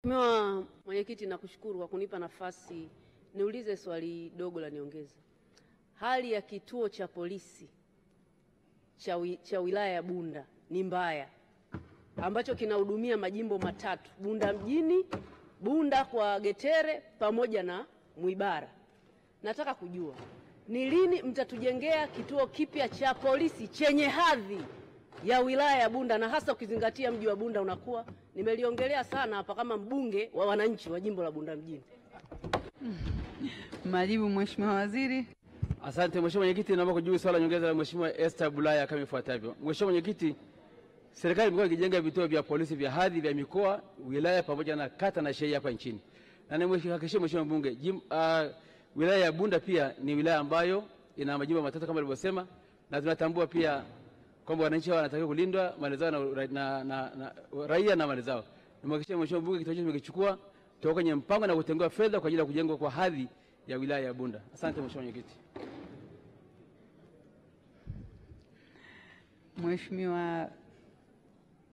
Mheshimiwa Mwenyekiti, nakushukuru kwa kunipa nafasi niulize swali dogo la niongeza. Hali ya kituo cha polisi cha wilaya ya Bunda ni mbaya, ambacho kinahudumia majimbo matatu: Bunda mjini, Bunda kwa Getere pamoja na Mwibara. Nataka kujua ni lini mtatujengea kituo kipya cha polisi chenye hadhi ya wilaya ya Bunda, na hasa ukizingatia mji wa Bunda unakuwa, nimeliongelea sana hapa kama mbunge wa wananchi wa jimbo la Bunda mjini. Majibu Mheshimiwa Waziri. Asante Mheshimiwa Mwenyekiti, naomba kujibu swali la nyongeza la Mheshimiwa Esther Bulaya kama ifuatavyo. Mheshimiwa Mwenyekiti, serikali imekuwa ikijenga vituo vya polisi vya hadhi vya mikoa, wilaya pamoja na kata na shehia hapa nchini. Na nimehakikishia Mheshimiwa Mbunge, wilaya ya Bunda pia ni wilaya ambayo ina majimbo matatu kama nilivyosema, na tunatambua pia kwamba wananchi wanatakiwa kulindwa mali zao na raia na mali zao. Nimehakikishia Mheshimiwa Mbunge kituo hicho tumekichukua kutoka kwenye mpango na kutengewa fedha kwa ajili ya kujengwa kwa hadhi ya wilaya ya Bunda. Asante Mheshimiwa Mwenyekiti. Mheshimiwa